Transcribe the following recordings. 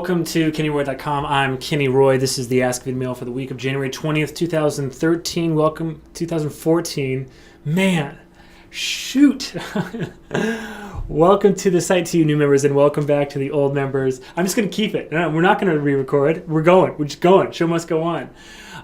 Welcome to KennyRoy.com. I'm Kenny Roy. This is the Ask Videomail for the week of January 20th, 2013. Welcome, 2014. Man, shoot. Welcome to the site to you new members, and welcome back to the old members. I'm just going to keep it. We're not going to re-record. We're going. We're just going. Show must go on.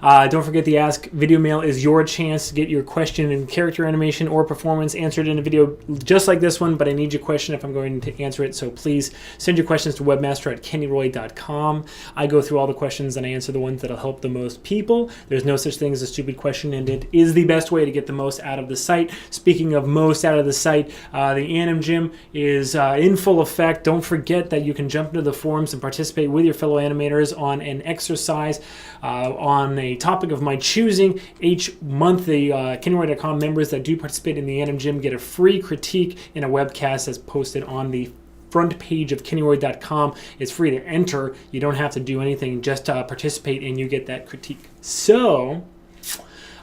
Don't forget the Ask Videomail is your chance to get your question in character animation or performance answered in a video just like this one, but I need your question if I'm going to answer it, so please send your questions to webmaster@kennyroy.com. I go through all the questions and I answer the ones that'll help the most people. There's no such thing as a stupid question, and it is the best way to get the most out of the site. Speaking of most out of the site, the Anim Gym is in full effect. Don't forget that you can jump into the forums and participate with your fellow animators on an exercise on a topic of my choosing. Each month, the KennyRoy.com members that do participate in the Anim Gym get a free critique in a webcast that's posted on the front page of KennyRoy.com. It's free to enter. You don't have to do anything, just participate and you get that critique. So,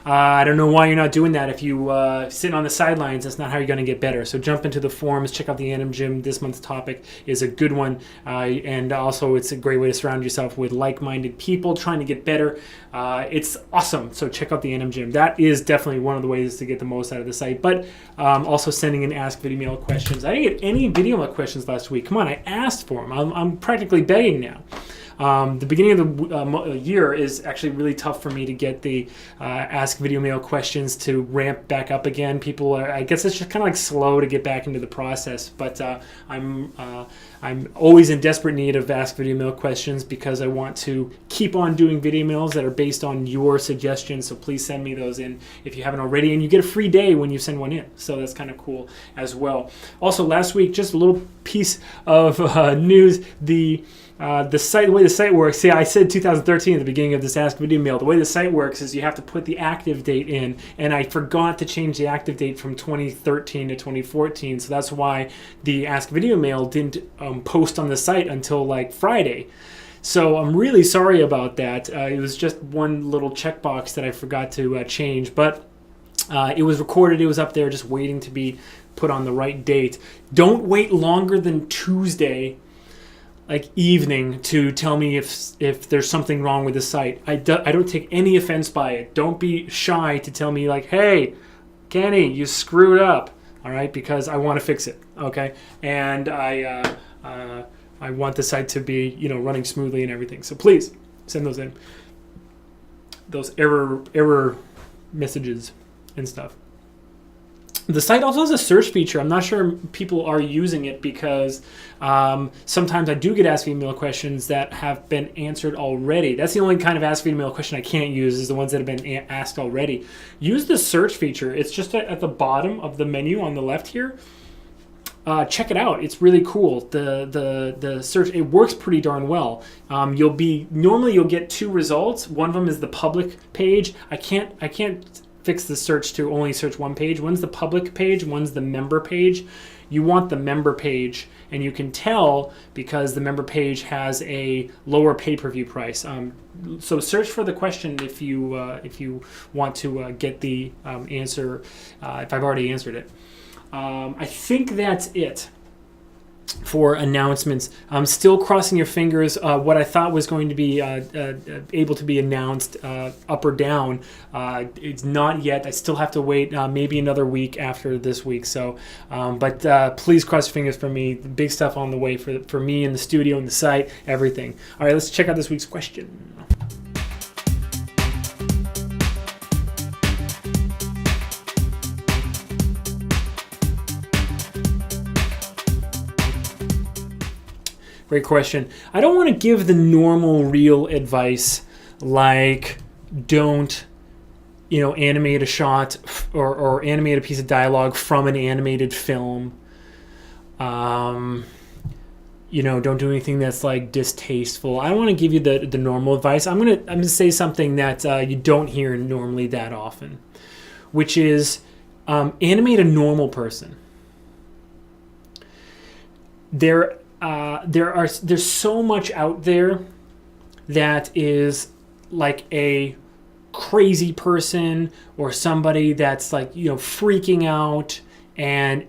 I don't know why you're not doing that. If you sit on the sidelines, that's not how you're going to get better. So jump into the forums, check out the Anim Gym. This month's topic is a good one. And also it's a great way to surround yourself with like-minded people trying to get better. It's awesome. So check out the Anim Gym. That is definitely one of the ways to get the most out of the site. But also sending in Ask Videomail questions. I didn't get any Videomail questions last week. Come on, I asked for them. I'm practically begging now. The beginning of the year is actually really tough for me to get the Ask Videomail questions to ramp back up again. People are, I guess it's just kind of like slow to get back into the process, but I'm always in desperate need of Ask Videomail questions because I want to keep on doing video mails that are based on your suggestions, so please send me those in if you haven't already, and you get a free day when you send one in, so that's kind of cool as well. Also, last week, just a little piece of news, the site, the way the site works, see, I said 2013 at the beginning of this Ask Videomail. The way the site works is you have to put the active date in, and I forgot to change the active date from 2013 to 2014, so that's why the Ask Videomail didn't post on the site until like Friday. So I'm really sorry about that. It was just one little checkbox that I forgot to change, but it was recorded, it was up there just waiting to be put on the right date. Don't wait longer than Tuesday like evening to tell me if there's something wrong with the site. I don't take any offense by it. Don't be shy to tell me like, hey, Kenny, you screwed up, all right, because I want to fix it, okay? And I want the site to be, running smoothly and everything. So please send those in, those error messages and stuff. The site also has a search feature. I'm not sure people are using it because sometimes I do get Ask Videomail questions that have been answered already. That's the only kind of Ask Videomail question I can't use, is the ones that have been asked already. Use the search feature. It's just at the bottom of the menu on the left here. Check it out. It's really cool. The search, it works pretty darn well. Normally you'll get two results. One of them is the public page. I can't fix the search to only search one page. One's the public page, one's the member page. You want the member page, and you can tell because the member page has a lower pay-per-view price. So search for the question if you want to get the answer, if I've already answered it. I think that's it for announcements. I'm still crossing your fingers. What I thought was going to be able to be announced up or down, it's not yet. I still have to wait maybe another week after this week. So, but please cross your fingers for me. The big stuff on the way for me in the studio and the site, everything. All right, let's check out this week's question. Great question. I don't want to give the normal real advice like don't, animate a shot or animate a piece of dialogue from an animated film. Don't do anything that's like distasteful. I don't want to give you the normal advice. I'm gonna say something that you don't hear normally that often, which is animate a normal person. There's so much out there that is like a crazy person or somebody that's like freaking out, and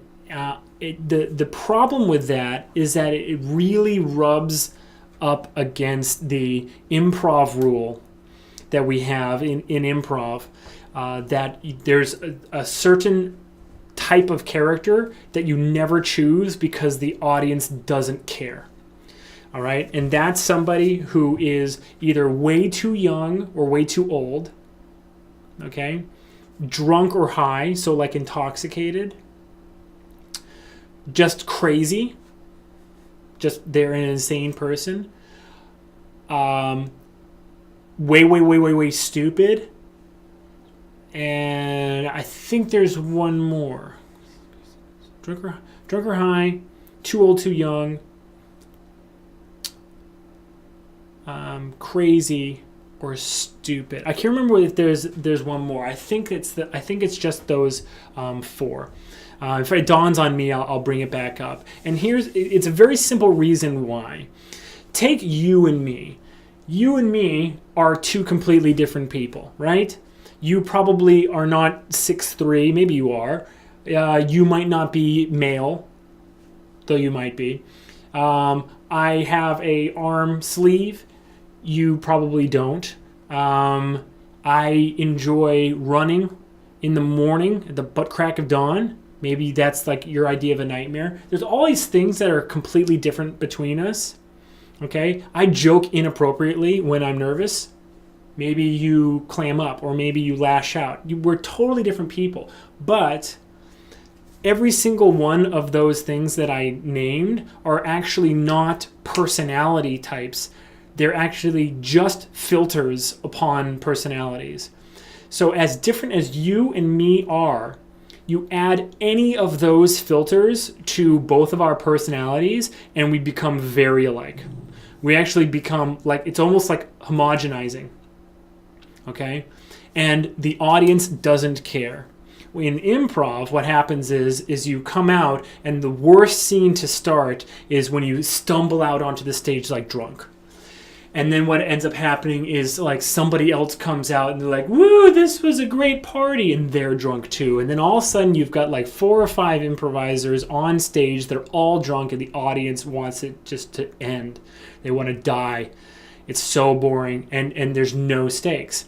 the problem with that is that it really rubs up against the improv rule that we have in improv, that there's a certain type of character that you never choose because the audience doesn't care. All right? And that's somebody who is either way too young or way too old. Okay? Drunk or high, so like intoxicated. Just crazy. Just they're an insane person. Way stupid. And I think there's one more. Drunk or high, too old, too young, crazy or stupid. I can't remember if there's one more. I think it's just those four. If it dawns on me, I'll bring it back up. And it's a very simple reason why. Take you and me. You and me are two completely different people, right? You probably are not 6'3", maybe you are. You might not be male, though you might be. I have a arm sleeve. You probably don't. I enjoy running in the morning at the butt crack of dawn. Maybe that's like your idea of a nightmare. There's all these things that are completely different between us. Okay? I joke inappropriately when I'm nervous. Maybe you clam up or maybe you lash out. We're totally different people. But every single one of those things that I named are actually not personality types. They're actually just filters upon personalities. So as different as you and me are, you add any of those filters to both of our personalities and we become very alike. We actually become like, it's almost like homogenizing. Okay? And the audience doesn't care. In improv, what happens is you come out and the worst scene to start is when you stumble out onto the stage like drunk. And then what ends up happening is like somebody else comes out and they're like, woo, this was a great party. And they're drunk too. And then all of a sudden you've got like 4 or 5 improvisers on stage. They're all drunk and the audience wants it just to end. They want to die. It's so boring and there's no stakes.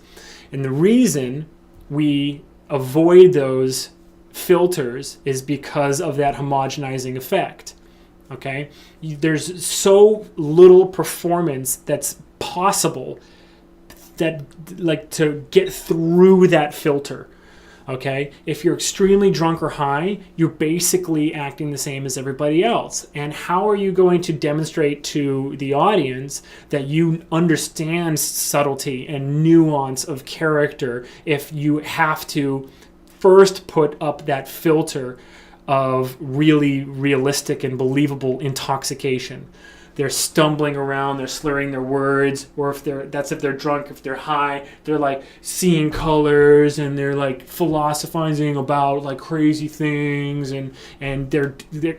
And the reason we avoid those filters is because of that homogenizing effect. Okay? There's so little performance that's possible that like to get through that filter. Okay? If you're extremely drunk or high, you're basically acting the same as everybody else. And how are you going to demonstrate to the audience that you understand subtlety and nuance of character if you have to first put up that filter of really realistic and believable intoxication? They're stumbling around, they're slurring their words, or if they're drunk. If they're high, they're like seeing colors and they're like philosophizing about like crazy things and they're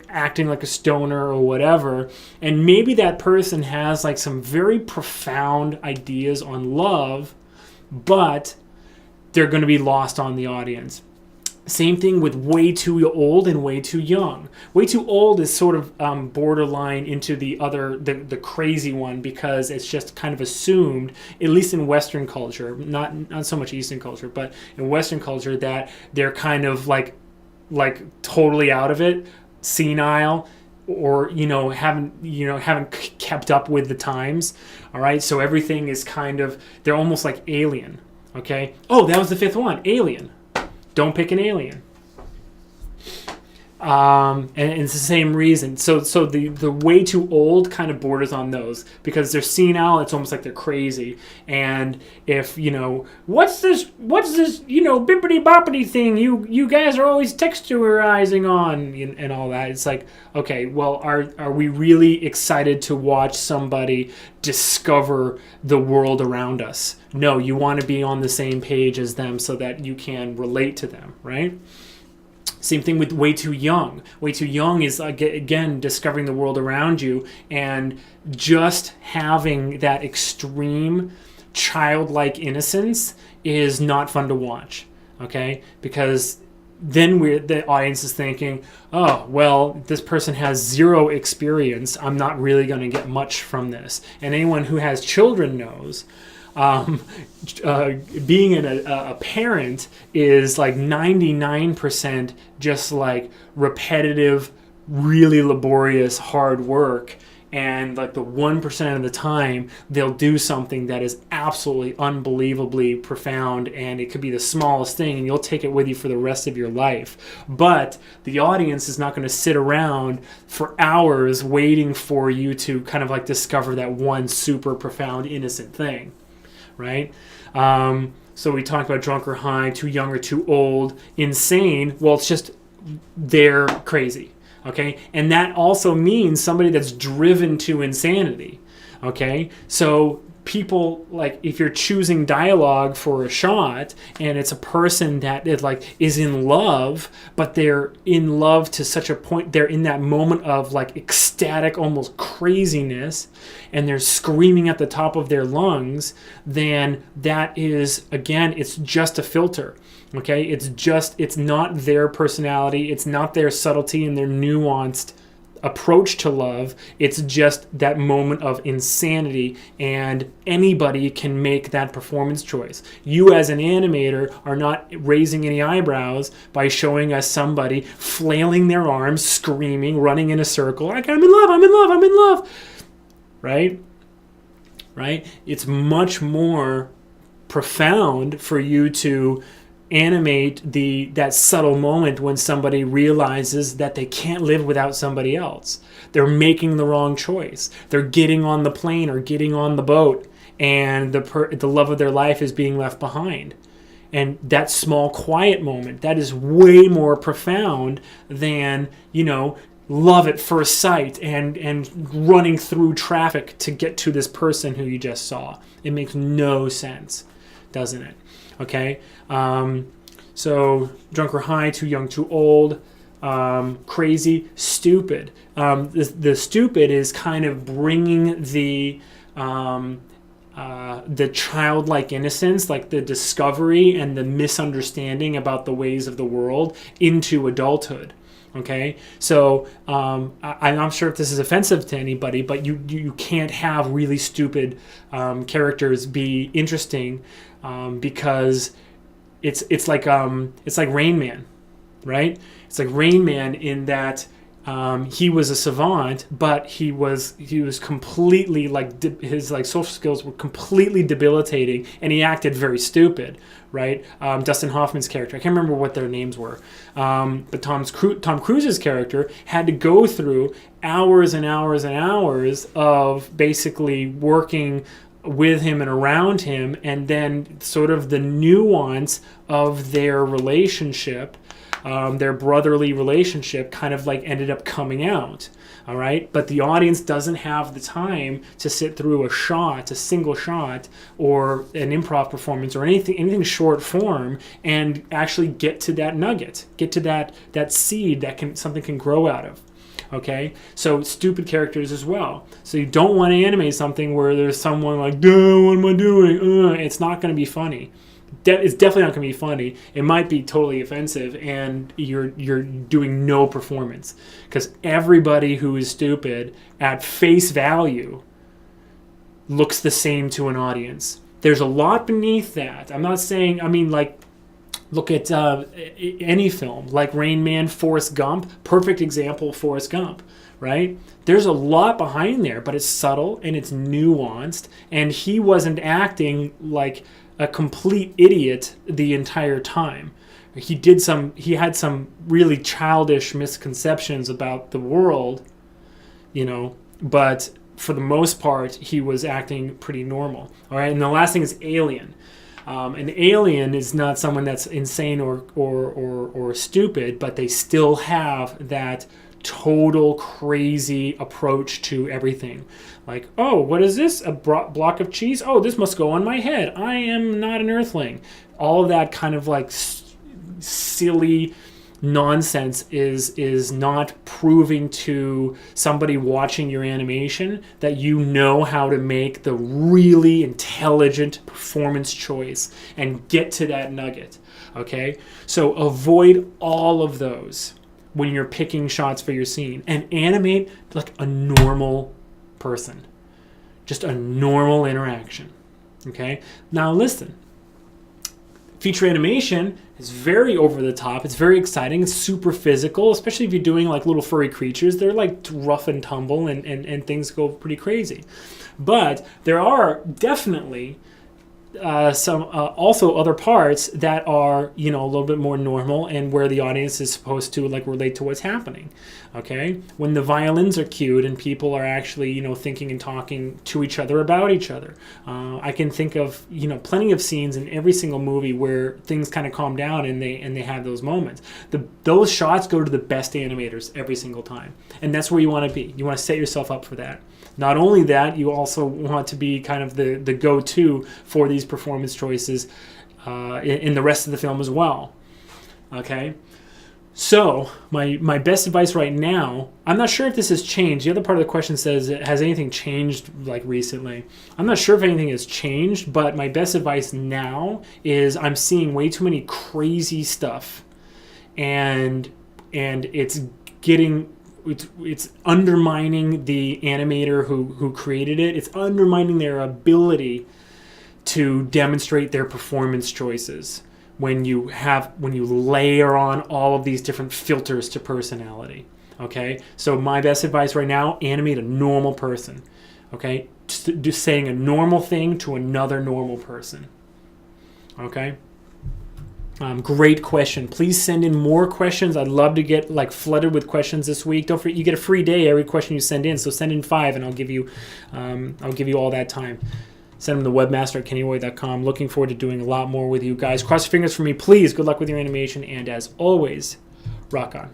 acting like a stoner or whatever. And maybe that person has like some very profound ideas on love, but they're going to be lost on the audience. Same thing with way too old and way too young. Way too old is sort of borderline into the crazy one because it's just kind of assumed, at least in Western culture, not so much Eastern culture, but in Western culture, that they're kind of like totally out of it, senile, or haven't kept up with the times. All right, so everything is kind of, they're almost like alien. Okay. Oh, that was the 5th one, alien. Don't pick an alien. And it's the same reason. So the way too old kind of borders on those because they're senile. It's almost like they're crazy. And if what's this bippity boppity thing you guys are always texturizing on and all that. It's like, okay, well, are we really excited to watch somebody discover the world around us? No, you want to be on the same page as them so that you can relate to them, right? Same thing with way too young. Way too young is, again, discovering the world around you and just having that extreme childlike innocence is not fun to watch, okay? Because then the audience is thinking, oh, well, this person has zero experience. I'm not really going to get much from this. And anyone who has children knows being a parent is like 99% just like repetitive, really laborious, hard work. And like the 1% of the time, they'll do something that is absolutely unbelievably profound, and it could be the smallest thing, and you'll take it with you for the rest of your life. But the audience is not going to sit around for hours waiting for you to kind of like discover that one super profound, innocent thing, right? So we talked about drunk or high, too young or too old, insane. Well, it's just they're crazy. Okay, and that also means somebody that's driven to insanity. Okay, so people, like, if you're choosing dialogue for a shot and it's a person that is in love, but they're in love to such a point, they're in that moment of like ecstatic, almost craziness, and they're screaming at the top of their lungs, then that is, again, it's just a filter. Okay, it's not their personality, it's not their subtlety and their nuanced approach to love. It's just that moment of insanity, and anybody can make that performance choice. You as an animator are not raising any eyebrows by showing us somebody flailing their arms, screaming, running in a circle, like, I'm in love, I'm in love, I'm in love. Right? It's much more profound for you to animate that subtle moment when somebody realizes that they can't live without somebody else. They're making the wrong choice. They're getting on the plane or getting on the boat, and the love of their life is being left behind. And that small quiet moment, that is way more profound than, love at first sight and running through traffic to get to this person who you just saw. It makes no sense, doesn't it? Okay, so drunk or high, too young, too old, crazy, stupid. The stupid is kind of bringing the childlike innocence, like the discovery and the misunderstanding about the ways of the world, into adulthood. Okay, so I'm not sure if this is offensive to anybody, but you can't have really stupid characters be interesting, because it's like Rain Man, right? It's like Rain Man in that he was a savant, but he was completely his social skills were completely debilitating, and he acted very stupid, right? Dustin Hoffman's character, I can't remember what their names were, but Tom Cruise's character had to go through hours and hours and hours of basically working with him and around him, and then sort of the nuance of their relationship, their brotherly relationship, kind of like ended up coming out. All right, but the audience doesn't have the time to sit through a single shot, or an improv performance, or anything short form, and actually get to that nugget, get to that seed that something can grow out of. Okay, so stupid characters as well. So you don't want to animate something where there's someone like, duh, what am I doing? It's not going to be funny. It's definitely not going to be funny. It might be totally offensive, and you're doing no performance, because everybody who is stupid at face value looks the same to an audience. There's a lot beneath that. I'm not saying, look at any film, like Rain Man, Forrest Gump, perfect example, Forrest Gump, right? There's a lot behind there, but it's subtle and it's nuanced, and he wasn't acting like a complete idiot the entire time. He had some really childish misconceptions about the world, but for the most part, he was acting pretty normal. All right, and the last thing is Alien. An alien is not someone that's insane or stupid, but they still have that total crazy approach to everything. Like, oh, what is this? A block of cheese? Oh, this must go on my head. I am not an earthling. All of that kind of like silly, nonsense is not proving to somebody watching your animation that you know how to make the really intelligent performance choice and get to that nugget. Okay, so avoid all of those when you're picking shots for your scene, and animate like a normal person, just a normal interaction. Okay, now listen, feature animation is very over the top. It's very exciting. It's super physical, especially if you're doing like little furry creatures. They're like rough and tumble, and things go pretty crazy. But there are definitely some also other parts that are, you know, a little bit more normal, and where the audience is supposed to like relate to what's happening. Okay, when the violins are cued and people are actually, you know, thinking and talking to each other about each other. I can think of, you know, plenty of scenes in every single movie where things kind of calm down and they have those moments. Those shots go to the best animators every single time, and that's where you want to be. You want to set yourself up for that. Not only that, you also want to be kind of the go-to for these performance choices in the rest of the film as well. Okay? So, my best advice right now, I'm not sure if this has changed. The other part of the question says, has anything changed like recently? I'm not sure if anything has changed, but my best advice now is I'm seeing way too many crazy stuff. And it's getting... It's undermining the animator who created it. It's undermining their ability to demonstrate their performance choices when you layer on all of these different filters to personality. Okay, so my best advice right now: animate a normal person. Okay, just saying a normal thing to another normal person. Okay. Great question. Please send in more questions. I'd love to get like flooded with questions this week. Don't forget, you get a free day every question you send in. So send in 5, and I'll give you all that time. Send them to webmaster@kennyroy.com. Looking forward to doing a lot more with you guys. Cross your fingers for me, please. Good luck with your animation, and as always, rock on.